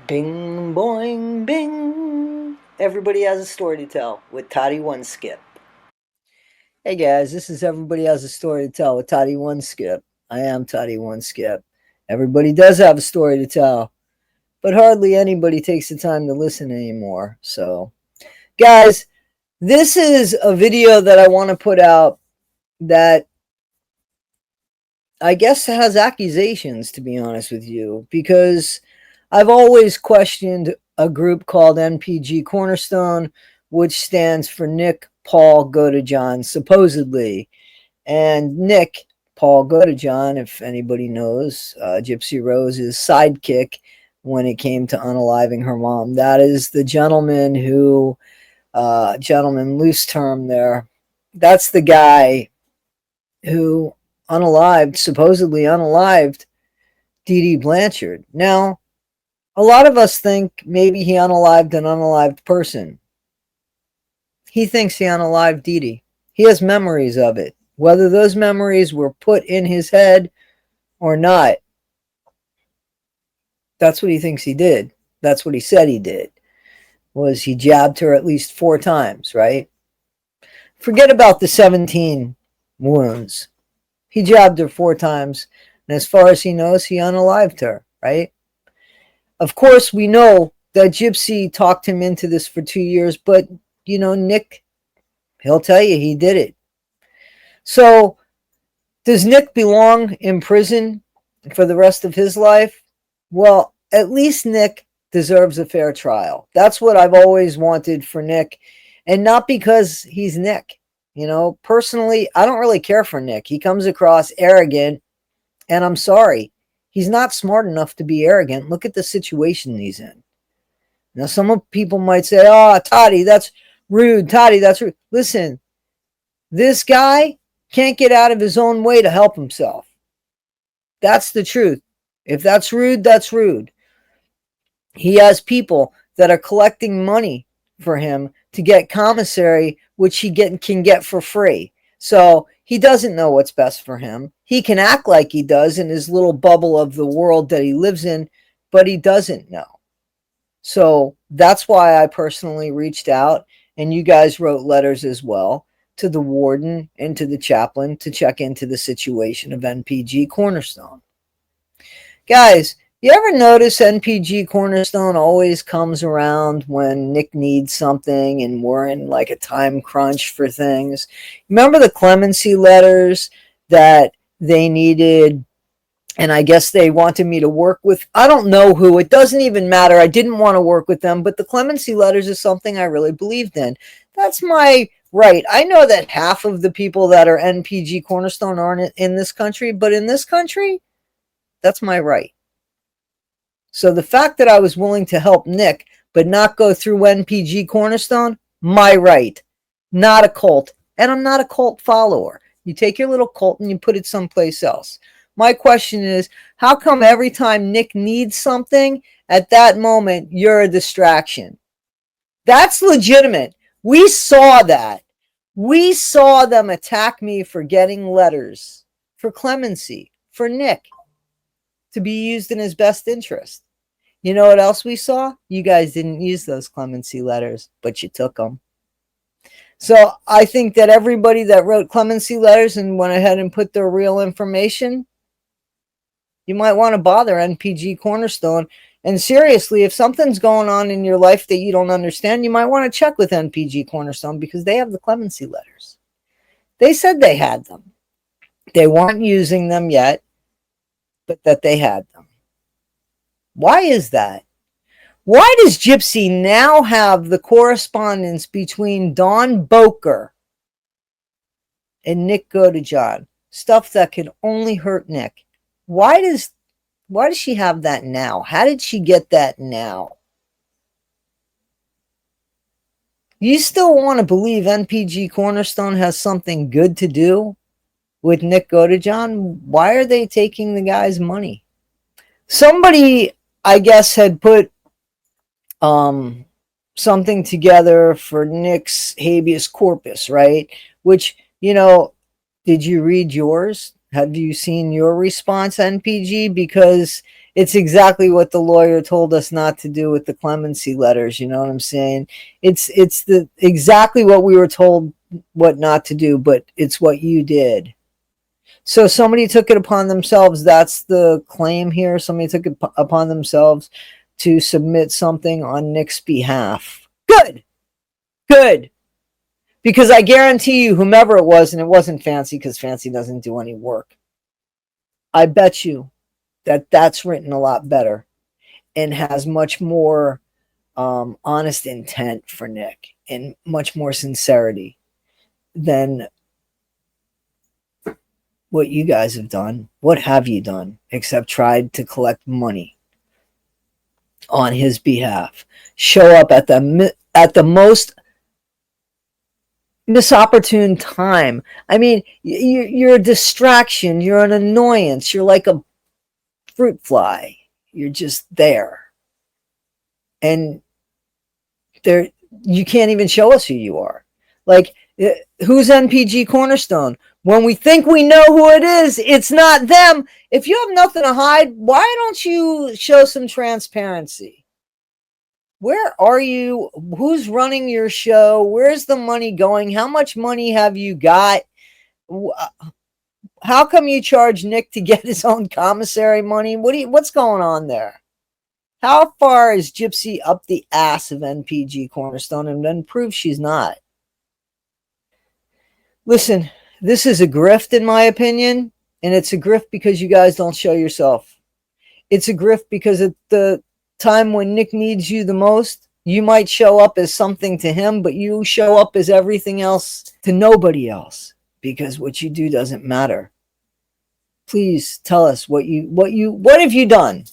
Bing, boing, bing. Everybody has a story to tell with Toddie One Skip. Hey guys, this is Everybody Has a Story to Tell with Toddie One Skip. I am Toddie One Skip. Everybody does have a story to tell, but hardly anybody takes the time to listen anymore. So, guys, this is a video that I want to put out that I guess has accusations, to be honest with you, because I've always questioned a group called NPG Cornerstone, which stands for Nick, Paul, Go to John, supposedly. And Nick, Paul, Go to John, if anybody knows, Gypsy Rose's sidekick when it came to unaliving her mom. That is the gentleman who, gentleman, loose term there. That's the guy who supposedly unalived Dee Dee Blanchard. Now, a lot of us think maybe he unalived an unalived person. He thinks he unalived Dee Dee. He has memories of it. Whether those memories were put in his head or not, that's what he thinks he did. That's what he said he did, was he jabbed her at least 4 times, right? Forget about the 17 wounds. He jabbed her 4 times, and as far as he knows, he unalived her, right? Of course, we know that Gypsy talked him into this for 2 years, but, you know, Nick, he'll tell you he did it. So, does Nick belong in prison for the rest of his life? Well, at least Nick deserves a fair trial. That's what I've always wanted for Nick, and not because he's Nick. You know, personally, I don't really care for Nick. He comes across arrogant, and I'm sorry. He's not smart enough to be arrogant. Look at the situation he's in. Now, some people might say, oh, Toddie, that's rude. Toddie, that's rude. Listen, this guy can't get out of his own way to help himself. That's the truth. If that's rude, that's rude. He has people that are collecting money for him to get commissary, which he can get for free. So he doesn't know what's best for him. He can act like he does in his little bubble of the world that he lives in, but he doesn't know. So that's why I personally reached out, and you guys wrote letters as well to the warden and to the chaplain to check into the situation of NPG Cornerstone. Guys, you ever notice NPG Cornerstone always comes around when Nick needs something and we're in like a time crunch for things? Remember the Clemency letters that they needed, and I guess they wanted me to work with? I don't know who. It doesn't even matter. I didn't want to work with them, but the Clemency letters is something I really believed in. That's my right. I know that half of the people that are NPG Cornerstone aren't in this country, but in this country, that's my right. So the fact that I was willing to help Nick but not go through NPG Cornerstone, my right. Not a cult. And I'm not a cult follower. You take your little cult and you put it someplace else. My question is, how come every time Nick needs something, at that moment, you're a distraction? That's legitimate. We saw that. We saw them attack me for getting letters, for Clemency, for Nick, to be used in his best interest. You know what else we saw? You guys didn't use those Clemency letters, but you took them. So I think that everybody that wrote Clemency letters and went ahead and put their real information, you might want to bother NPG Cornerstone. And seriously, if something's going on in your life that you don't understand, you might want to check with NPG Cornerstone because they have the Clemency letters. They said they had them. They weren't using them yet, but that they had them. Why is that? Why does Gypsy now have the correspondence between Don Boker and Nick Godejohn? Stuff that could only hurt Nick. Why does she have that now? How did she get that now? You still want to believe NPG Cornerstone has something good to do with Nick Godejohn? Why are they taking the guy's money? Somebody, I guess, had put something together for Nick's habeas corpus, right? Which, you know, did you read yours? Have you seen your response, NPG? Because It's exactly what the lawyer told us not to do with the clemency letters. You know what I'm saying? It's the exactly what we were told what not to do, but it's what you did. So somebody took it upon themselves. That's the claim here. Somebody took it upon themselves to submit something on Nick's behalf. Good. Good. Because I guarantee you, whomever it was, and it wasn't Fancy, because Fancy doesn't do any work, I bet you that that's written a lot better and has much more honest intent for Nick and much more sincerity than what you guys have done. What have you done except tried to collect money on his behalf? Show up at the most misopportune time. I mean, you're a distraction. You're an annoyance. You're like a fruit fly. You're just there. And there, you can't even show us who you are. Like, who's NPG Cornerstone? When we think we know who it is, it's not them. If you have nothing to hide, why don't you show some transparency? Where are you? Who's running your show? Where's the money going? How much money have you got? How come you charge Nick to get his own commissary money? What's going on there? How far is Gypsy up the ass of NPG Cornerstone and then prove she's not? Listen, this is a grift in my opinion, and it's a grift because you guys don't show yourself. It's a grift because at the time when Nick needs you the most, you might show up as something to him, but you show up as everything else to nobody else because what you do doesn't matter. Please tell us what have you done?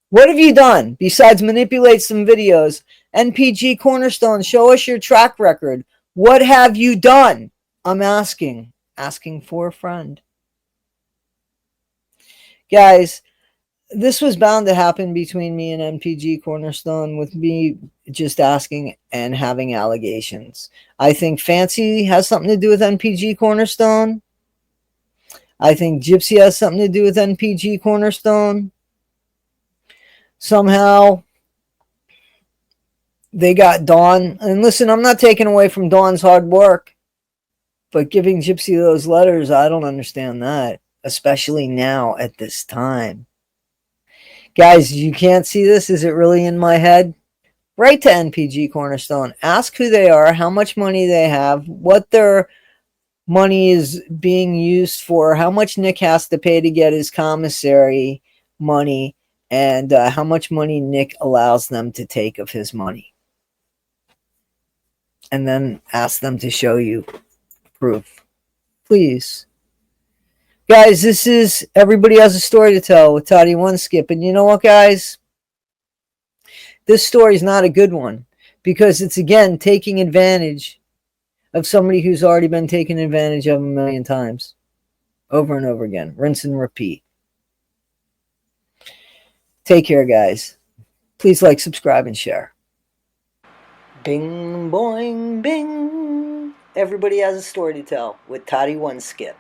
What have you done besides manipulate some videos? NPG Cornerstone, show us your track record. What have you done? I'm asking for a friend. Guys, this was bound to happen between me and NPG Cornerstone, with me just asking and having allegations. I think Fancy has something to do with NPG Cornerstone. I think Gypsy has something to do with NPG Cornerstone. Somehow they got Dawn. And listen, I'm not taking away from Dawn's hard work, but giving Gypsy those letters, I don't understand that, especially now at this time. Guys, you can't see this. Is it really in my head? Write to NPG Cornerstone. Ask who they are, how much money they have, what their money is being used for, how much Nick has to pay to get his commissary money, and how much money Nick allows them to take of his money. And then ask them to show you proof. Please. Guys, this is Everybody Has a Story to Tell with Toddie One Skip. And you know what, guys? This story is not a good one because it's, again, taking advantage of somebody who's already been taken advantage of a million times. Over and over again. Rinse and repeat. Take care, guys. Please like, subscribe, and share. Bing, boing, bing. Everybody Has a Story to Tell with Toddie One Skip.